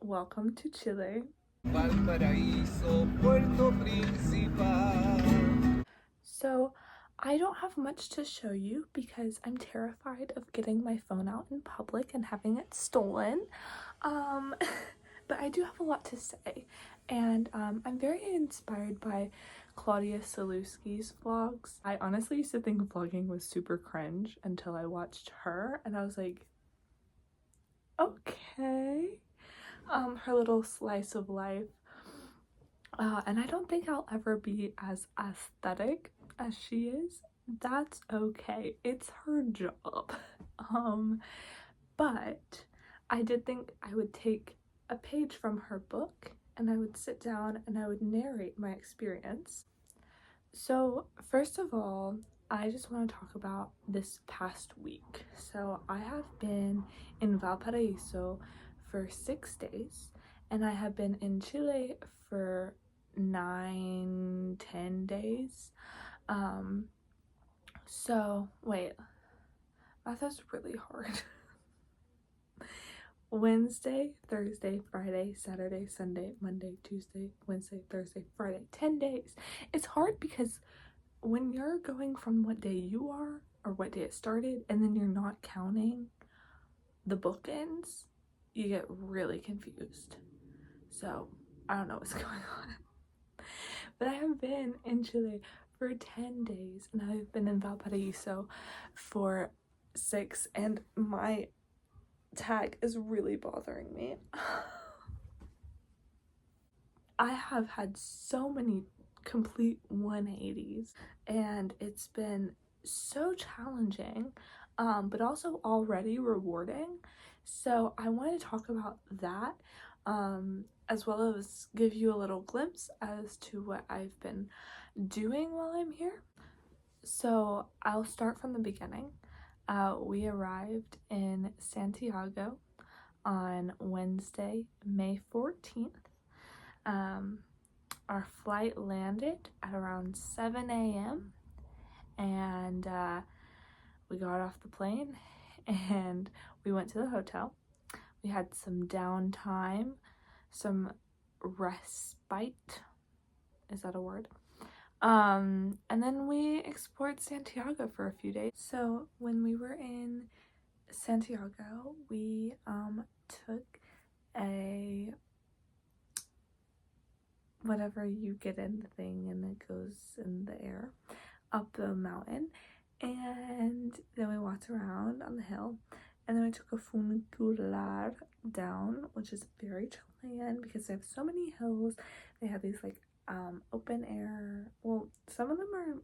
welcome to Chile. Valparaíso, Puerto Principal. So, I don't have much to show you because I'm terrified of getting my phone out in public and having it stolen. Um, but I do have a lot to say, and I'm very inspired by Claudia Saluski's vlogs. I honestly used to think vlogging was super cringe until I watched her, and I was like, okay. Her little slice of life. And I don't think I'll ever be as aesthetic as she is. That's okay. It's her job. But I did think I would take a page from her book and I would sit down and I would narrate my experience. So, first of all, I just want to talk about this past week. So, I have been in Valparaiso for 6 days, and I have been in Chile for 9-10 days. So wait, math is really hard. Wednesday, Thursday, Friday, Saturday, Sunday, Monday, Tuesday, Wednesday, Thursday, Friday, 10 days. It's hard because when you're going from what day you are or what day it started and then you're not counting the bookends, you get really confused. So I don't know what's going on. But I have been in Chile for 10 days and I've been in Valparaiso for 6, and my tag is really bothering me. I have had so many complete 180s and it's been so challenging, but also already rewarding. So I want to talk about that, as well as give you a little glimpse as to what I've been doing while I'm here. So I'll start from the beginning. We arrived in Santiago on Wednesday, May 14th. Our flight landed at around 7 a.m. and we got off the plane and we went to the hotel. We had some downtime, some respite. Is that a word? And then we explored Santiago for a few days. So when we were in Santiago, we took a whatever you get in the thing and it goes in the air up the mountain, and then we walked around on the hill, and then we took a funicular down, which is very Chilean because they have so many hills. They have these like open air, well, some of them are,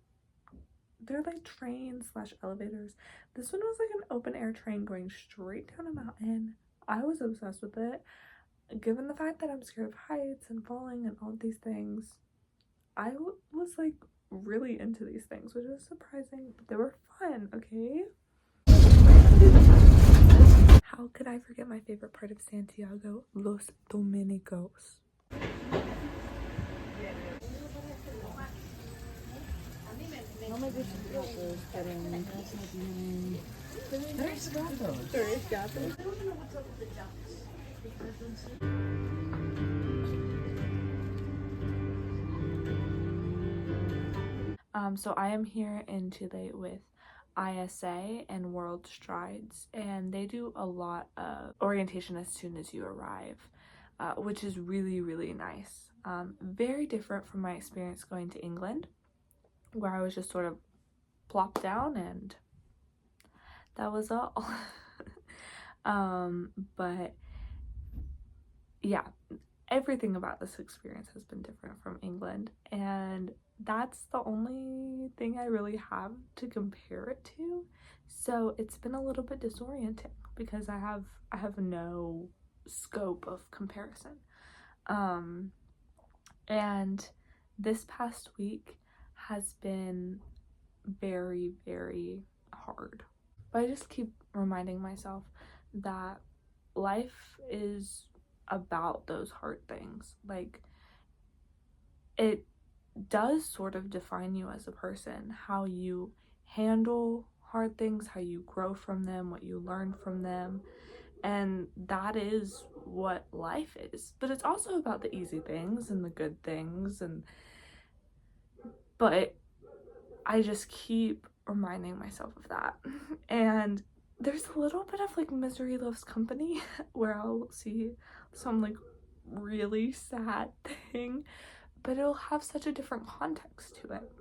they're like trains slash elevators. This one was like an open air train going straight down a mountain. I was obsessed with it. Given the fact that I'm scared of heights and falling and all of these things, I was like really into these things, which was surprising, but they were fun. Okay, how could I forget my favorite part of Santiago? Los Dominicos. No me gustan gatos, pero en mi casa tienen tres gatos. Tres gatos. I don't know what's up with the ducks. So I am here in Chile with ISA and World Strides, and they do a lot of orientation as soon as you arrive, which is really nice. Very different from my experience going to England, where I was just sort of plopped down and that was all. But yeah, everything about this experience has been different from England, and that's the only thing I really have to compare it to. So it's been a little bit disorienting because I have no scope of comparison. And this past week has been very hard. But I just keep reminding myself that life is about those hard things. Like, it does sort of define you as a person, how you handle hard things, how you grow from them, what you learn from them. And that is what life is. But it's also about the easy things and the good things, but I just keep reminding myself of that. And there's a little bit of like misery loves company where I'll see some like really sad thing, but it'll have such a different context to it.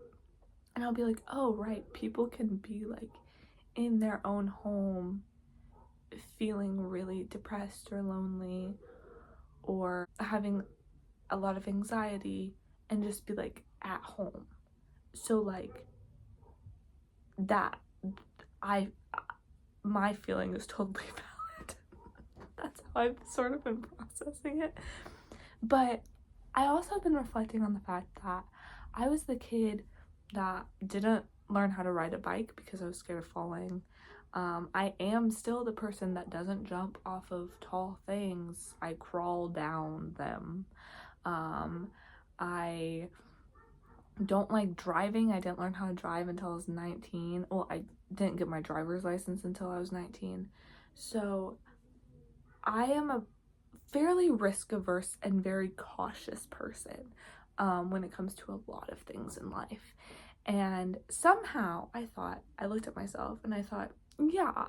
And I'll be like, oh, right, people can be like in their own home feeling really depressed or lonely or having a lot of anxiety and just be like at home. So like that, I my feeling is totally valid. That's how I've sort of been processing it. But I also have been reflecting on the fact that I was the kid that didn't learn how to ride a bike because I was scared of falling. I am still the person that doesn't jump off of tall things. I crawl down them. I don't like driving. I didn't learn how to drive until I was 19. Well, I didn't get my driver's license until I was 19. So I am a fairly risk averse and very cautious person when it comes to a lot of things in life. And somehow I looked at myself and I thought, yeah,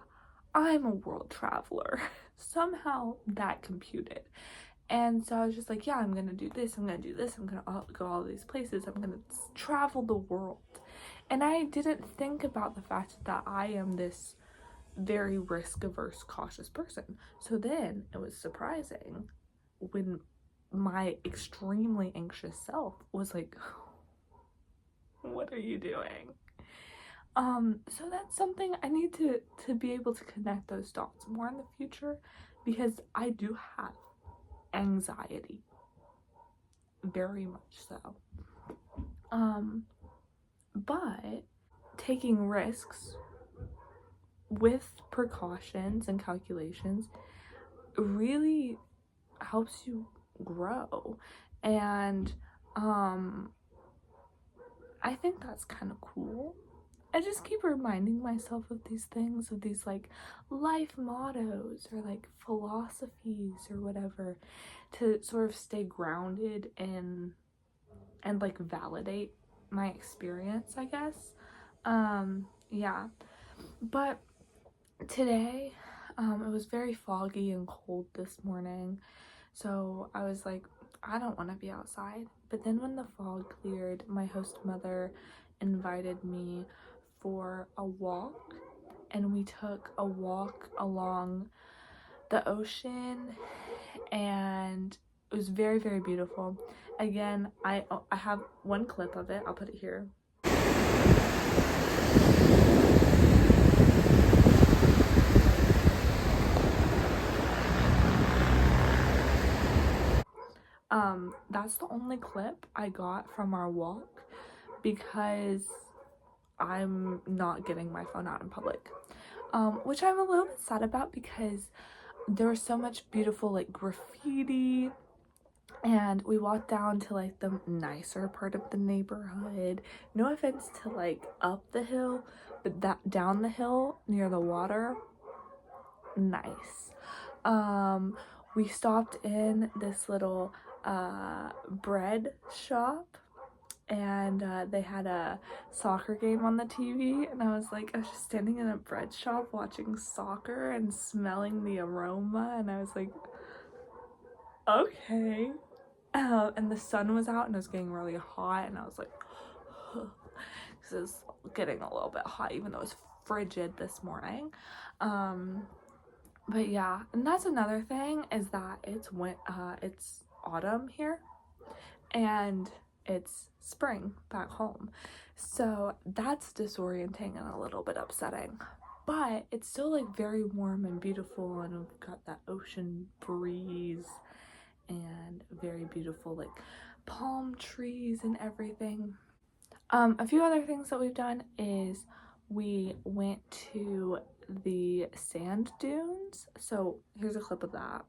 I'm a world traveler. Somehow that computed. And so I was just like, yeah, I'm gonna do this, I'm gonna do this, I'm gonna go all these places, I'm gonna travel the world. And I didn't think about the fact that I am this very risk averse, cautious person. So then it was surprising when my extremely anxious self was like, what are you doing? So that's something I need to be able to connect those dots more in the future, because I do have anxiety, very much so. But taking risks with precautions and calculations really helps you grow. And I think that's kind of cool. I just keep reminding myself of these things, of these like life mottos or like philosophies or whatever, to sort of stay grounded and like validate my experience, I guess. Yeah. But today, it was very foggy and cold this morning. So I was like, I don't want to be outside. But then when the fog cleared, my host mother invited me for a walk, and we took a walk along the ocean, and it was very, very beautiful. Again, I have one clip of it. I'll put it here. That's the only clip I got from our walk, because I'm not getting my phone out in public, which I'm a little bit sad about, because there was so much beautiful like graffiti, and we walked down to like the nicer part of the neighborhood. No offense to like up the hill, but that down the hill near the water, nice. We stopped in this little bread shop, and they had a soccer game on the TV, and I was just standing in a bread shop watching soccer and smelling the aroma, and I was like, okay. And the sun was out and it was getting really hot, and I was like, this is getting a little bit hot, even though it's frigid this morning. But yeah, and that's another thing, is that it's autumn here, and it's spring back home. So that's disorienting and a little bit upsetting. But it's still like very warm and beautiful, and we've got that ocean breeze and very beautiful like palm trees and everything. A few other things that we've done is we went to the sand dunes. So here's a clip of that.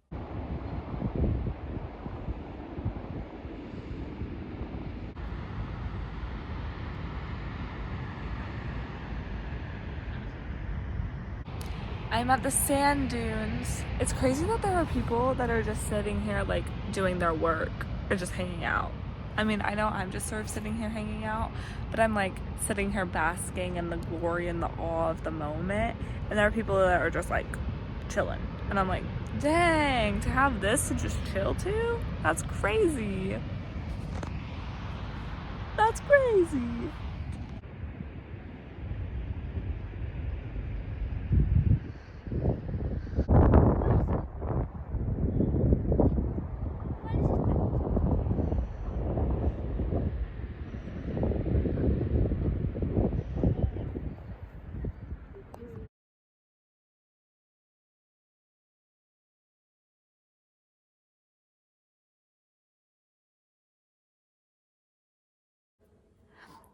I'm at the sand dunes. It's crazy that there are people that are just sitting here like doing their work or just hanging out. I mean, I know I'm just sort of sitting here hanging out, but I'm like sitting here basking in the glory and the awe of the moment. And there are people that are just like chilling. And I'm like, dang, to have this to just chill to? That's crazy. That's crazy.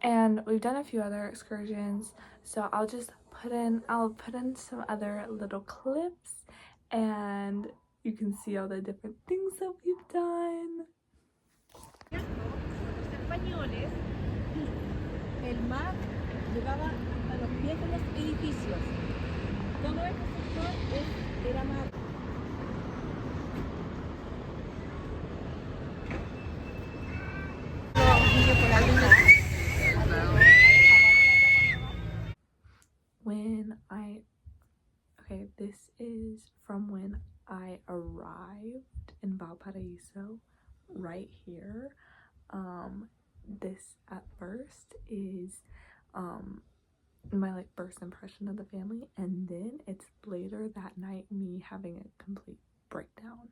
And we've done a few other excursions, so I'll put in some other little clips, and you can see all the different things that we've done. Españoles, el mar llegaba hasta los pies de los edificios. Todo este sector era mar. This is from when I arrived in Valparaiso, right here. This at first is my like first impression of the family, and then it's later that night me having a complete breakdown.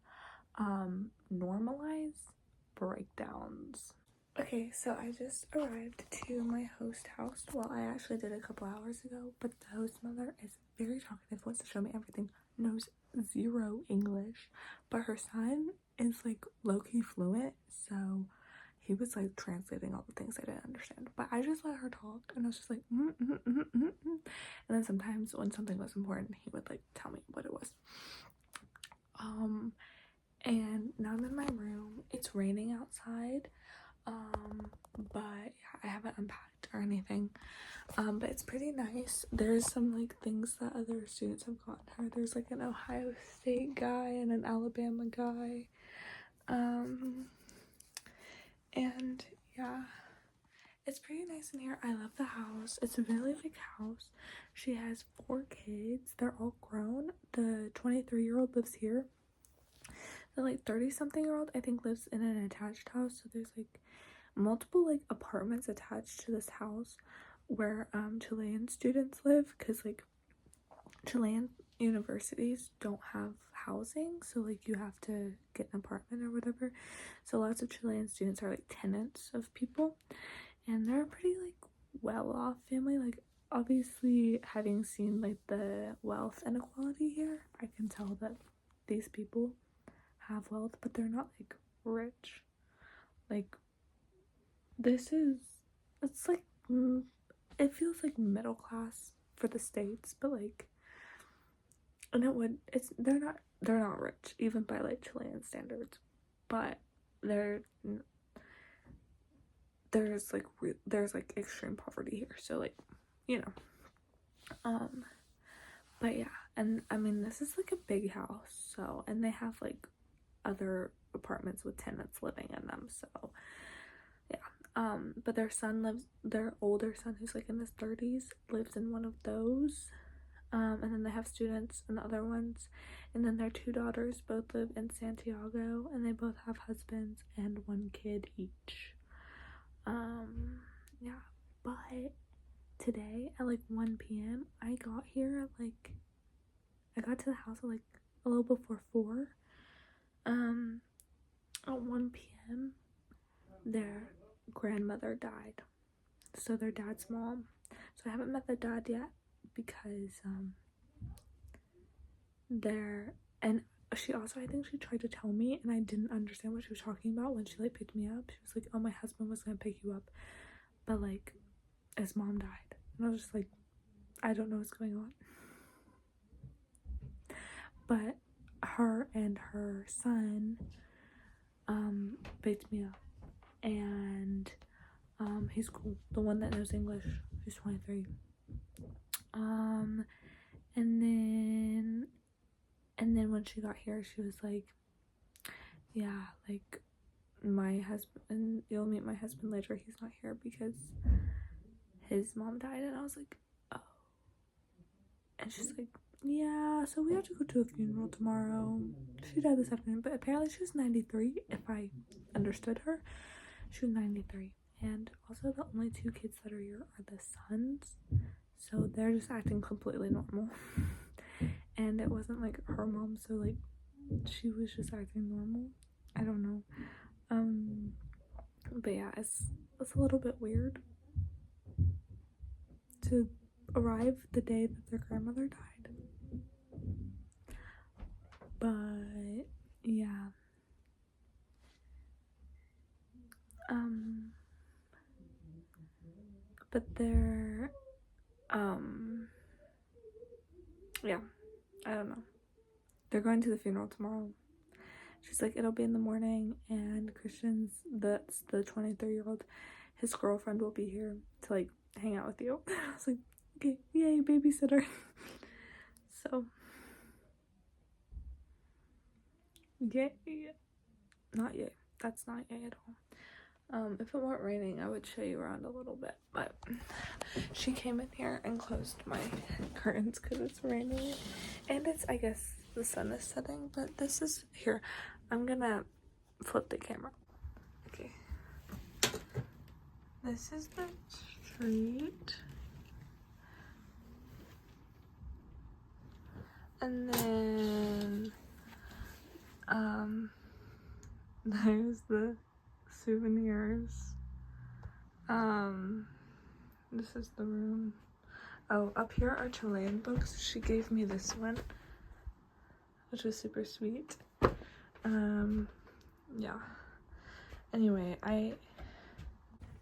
Normalize breakdowns. Okay, so I just arrived to my host house. Well, I actually did a couple hours ago, but the host mother is very talkative, wants to show me everything, knows zero English, but her son is like low-key fluent, so he was like translating all the things I didn't understand. But I just let her talk, and I was just like, and then sometimes when something was important, he would like tell me what it was. And now I'm in my room. It's raining outside. But yeah, I haven't unpacked or anything. But it's pretty nice. There's some like things that other students have gotten her. There's like an Ohio State guy and an Alabama guy. And yeah, it's pretty nice in here. I love the house. It's a really big house. She has 4 kids. They're all grown. The 23-year-old lives here. The like 30-something-year-old I think lives in an attached house. So there's like multiple like apartments attached to this house where Chilean students live, because like Chilean universities don't have housing, so like you have to get an apartment or whatever. So lots of Chilean students are like tenants of people, and they're a pretty like well-off family. Like obviously, having seen like the wealth inequality here, I can tell that these people have wealth, but they're not like rich. Like it's like it feels like middle class for the States, but like, and they're not rich even by like Chilean standards, but there's like extreme poverty here, so like, you know. But yeah, and I mean this is like a big house, so, and they have like other apartments with tenants living in them, so yeah. But their older son, who's like in his 30s, lives in one of those. And then they have students in the other ones. And then their 2 daughters both live in Santiago, and they both have husbands and 1 kid each. Yeah. But today at like 1 p.m. I got to the house at like a little before 4. At 1 p.m. their grandmother died, so their dad's mom. So I haven't met the dad yet, because and she also, I think she tried to tell me, and I didn't understand what she was talking about when she like picked me up. She was like, oh, my husband was gonna pick you up, but like his mom died. And I was just like, I don't know what's going on. But her and her son picked me up, and he's cool, the one that knows English, who's 23. And then when she got here, she was like, yeah, like, my husband, you'll meet my husband later, he's not here because his mom died. And I was like, oh. And she's like, yeah, so we have to go to a funeral tomorrow. She died this afternoon, but apparently she was 93, if I understood her. She was 93. And also the only 2 kids that are here are the sons, so they're just acting completely normal. And it wasn't like her mom, so like she was just acting normal. I don't know. But yeah, it's a little bit weird to arrive the day that their grandmother died. But yeah. But they're yeah, I don't know. They're going to the funeral tomorrow. She's like, it'll be in the morning, and Christian's, that's the 23-year-old, his girlfriend will be here to like hang out with you. I was like, okay, yay, babysitter. So yeah, not yay. That's not yay at all. If it weren't raining, I would show you around a little bit, but she came in here and closed my curtains because it's raining, and it's, I guess the sun is setting, but this is, here, I'm gonna flip the camera. Okay. This is the street. And then, there's the souvenirs. This is the room. Oh, up here are Chilean books. She gave me this one, which was super sweet. Yeah. Anyway,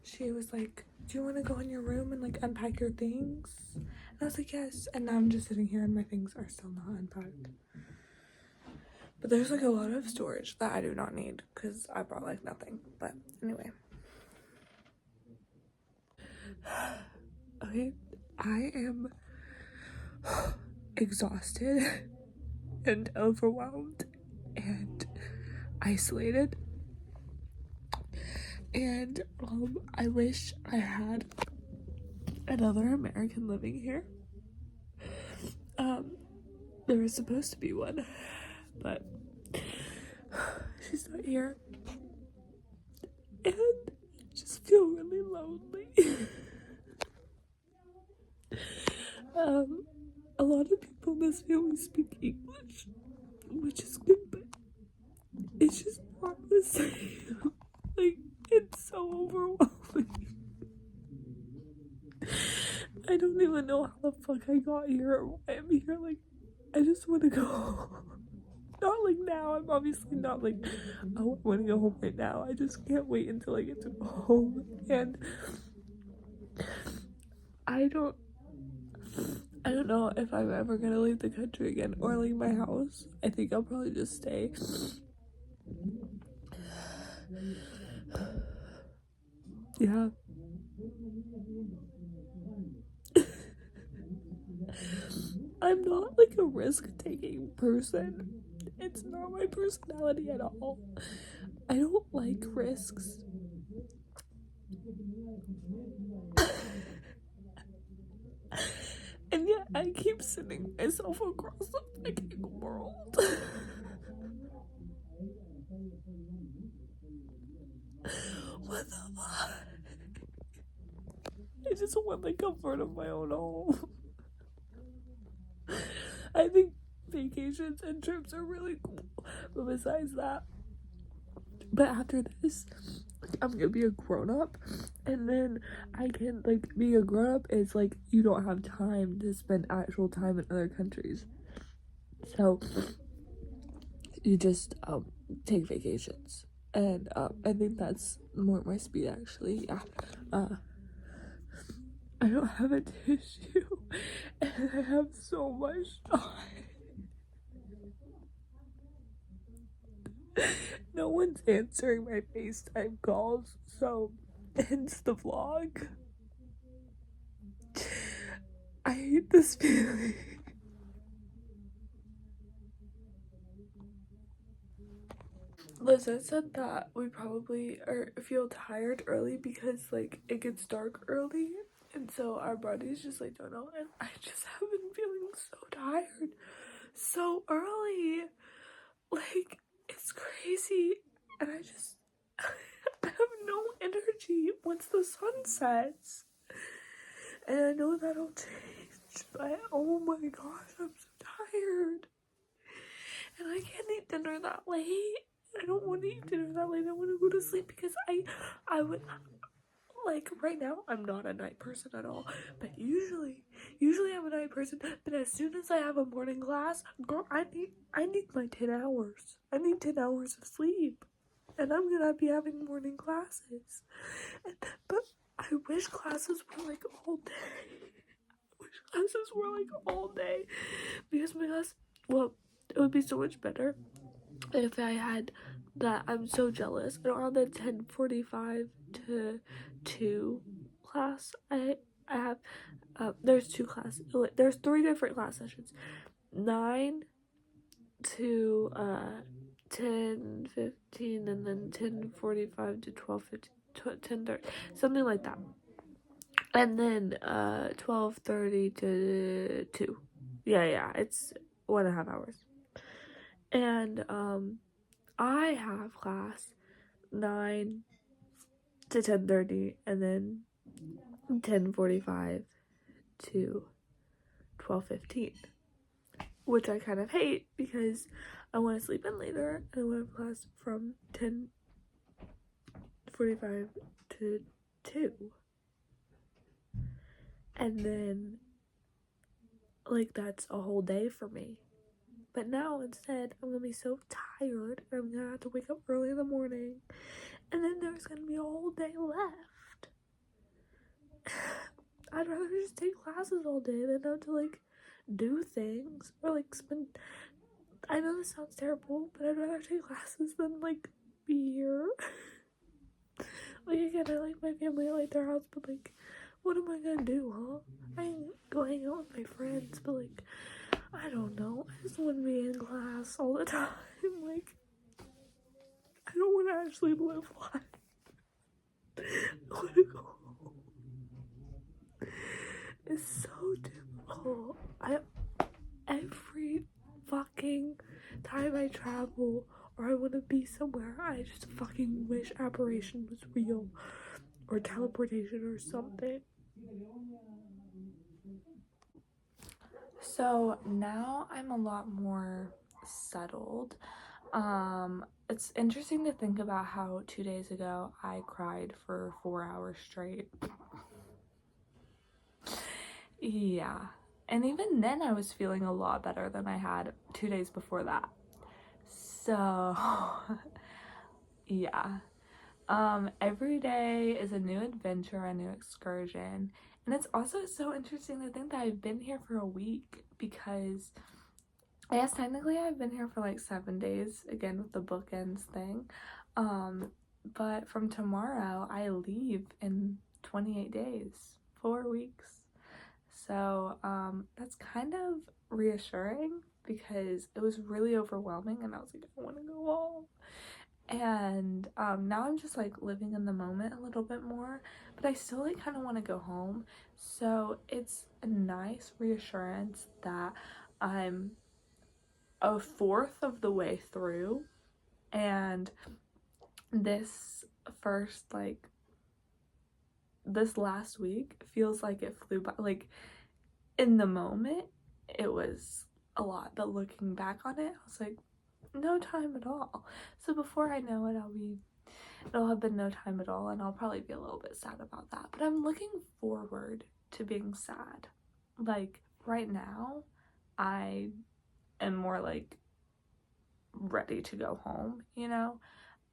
she was like, do you want to go in your room and like unpack your things? And I was like, yes. And now I'm just sitting here and my things are still not unpacked. But there's like a lot of storage that I do not need because I brought like nothing. But anyway. Okay, I am exhausted and overwhelmed and isolated. And I wish I had another American living here. There was supposed to be one, but she's not here. And I just feel really lonely. A lot of people in this family speak English, which is good, but it's just not the same. Like, it's so overwhelming. I don't even know how the fuck I got here or why I'm here. Like, I just want to go. Not like now. I'm obviously not like, oh, I want to go home right now. I just can't wait until I get to go home. And I don't know if I'm ever gonna leave the country again or leave my house. I think I'll probably just stay. Yeah. I'm not like a risk-taking person. It's not my personality at all. I don't like risks. And yet I keep sending myself across the fucking world. What the fuck? I just want the comfort of my own home. I think vacations and trips are really cool, but besides that, but after this, I'm gonna be a grown-up, and then I can, like, being a grown-up is like you don't have time to spend actual time in other countries, so you just take vacations, and I think that's more my speed, actually. Yeah. I don't have a tissue, and I have so much time. No one's answering my FaceTime calls, so hence the vlog. I hate this feeling. Liza said that we probably feel tired early because like it gets dark early, and so our bodies just like don't know. And I just have been feeling so tired so early, like it's crazy, and I have no energy once the sun sets. And I know that'll change, but oh my gosh, I'm so tired. And I can't eat dinner that late. I don't want to eat dinner that late. I want to go to sleep because I would, like, right now, I'm not a night person at all. But usually I'm a night person. But as soon as I have a morning class, girl, I need my 10 hours. I need 10 hours of sleep. And I'm gonna be having morning classes. But I wish classes were like all day. Classes were like all day, because my class, well, it would be so much better if I had that. I'm so jealous. I don't have the 10:45 to 2 class. I have there's 2 classes. There's 3 different class sessions. 9 to 10:15, and then 10:45 to 12:15, 10:30, something like that. And then 12:30 to 2. Yeah, it's 1.5 hours. And I have class 9 to 10:30, and then 10:45 to 12:15, which I kind of hate because I want to sleep in later, and I want to have class from 10:45 to 2. And then, like, that's a whole day for me. But now instead, I'm gonna be so tired, and I'm gonna have to wake up early in the morning, and then there's gonna be a whole day left. I'd rather just take classes all day than have to like do things or like spend. I know this sounds terrible, but I'd rather take classes than like be here. Like, again, I like my family, I like their house, but like, what am I gonna do, huh? I can go hang out with my friends, but like, I don't know. I just want to be in class all the time. Like, I don't want to actually live life. I want to go home. It's so difficult. Every fucking time I travel or I want to be somewhere, I just fucking wish apparition was real, or teleportation or something. So now I'm a lot more settled. It's interesting to think about how 2 days ago I cried for 4 hours straight. Yeah. And even then I was feeling a lot better than I had 2 days before that. So yeah. Every day is a new adventure, a new excursion. And it's also so interesting to think that I've been here for a week, because I guess technically I've been here for like 7 days, again with the bookends thing. But from tomorrow I leave in 28 days, 4 weeks. So that's kind of reassuring, because it was really overwhelming and I was like, I want to go home. And now I'm just like living in the moment a little bit more, but I still like kind of want to go home. So it's a nice reassurance that I'm a fourth of the way through, and this first like this last week feels like it flew by. Like, in the moment it was a lot, but looking back on it I was like, no time at all. So before I know it, it'll have been no time at all, and I'll probably be a little bit sad about that. But I'm looking forward to being sad. Like, right now I am more like ready to go home, you know?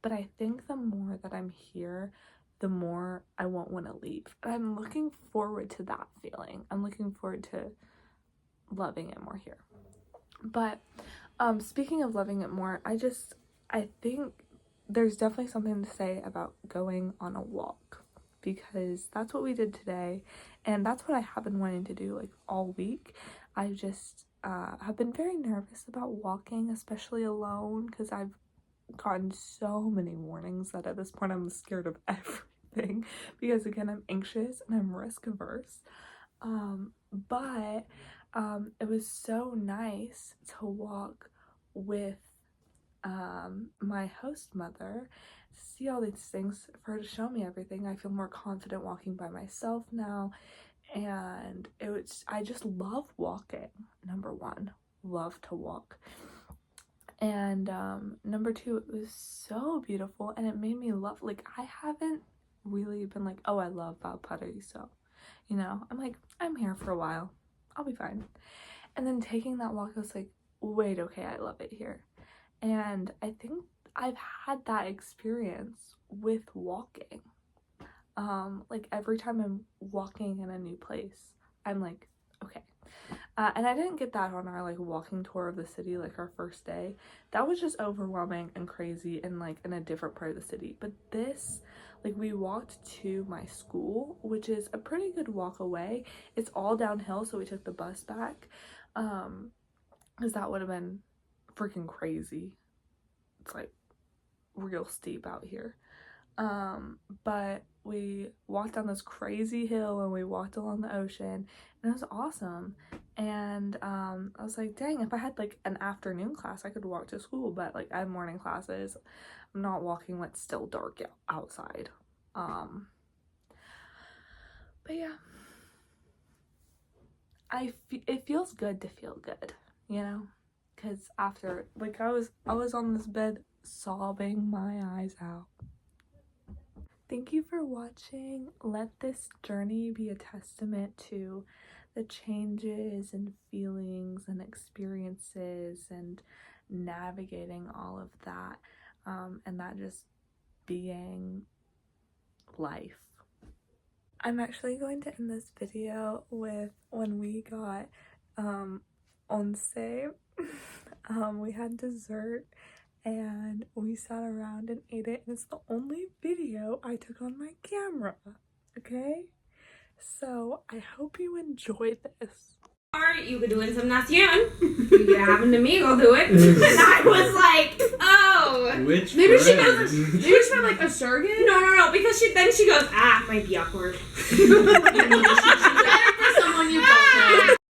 But I think the more that I'm here, the more I won't want to leave. And I'm looking forward to that feeling. I'm looking forward to loving it more here. But speaking of loving it more, I think there's definitely something to say about going on a walk, because that's what we did today, and that's what I have been wanting to do like all week. I just have been very nervous about walking, especially alone, because I've gotten so many warnings that at this point I'm scared of everything because again, I'm anxious and I'm risk averse. But it was so nice to walk with my host mother, see all these things, for her to show me everything. I feel more confident walking by myself now, and I just love walking. Number one, love to walk. And number two, it was so beautiful, and it made me love, like, I haven't really been like, oh, I love Valparaiso, you know. I'm like, I'm here for a while, I'll be fine. And then taking that walk, I was like, wait, okay, I love it here. And I think I've had that experience with walking. Like every time I'm walking in a new place, I'm like, okay. And I didn't get that on our like walking tour of the city, like our first day. That was just overwhelming and crazy and like in a different part of the city. But this, like, we walked to my school, which is a pretty good walk away. It's all downhill, so we took the bus back. Because that would have been freaking crazy. It's like real steep out here. But we walked down this crazy hill and we walked along the ocean, and it was awesome. And I was like, dang, if I had like an afternoon class I could walk to school, but like I have morning classes. I'm not walking when it's still dark outside. But yeah, it feels good to feel good, you know, because after, like, I was on this bed sobbing my eyes out. Thank you for watching. Let this journey be a testament to the changes and feelings and experiences and navigating all of that, and that just being life. I'm actually going to end this video with when we got once. We had dessert and we sat around and ate it, and it's the only video I took on my camera, okay? So I hope you enjoyed this. Or you could do Ensemnacion. You could have an amigo do it. And I was like, oh. Which maybe friend? she doesn't. Maybe she's not like a surrogate? No, because then she goes, it might be awkward.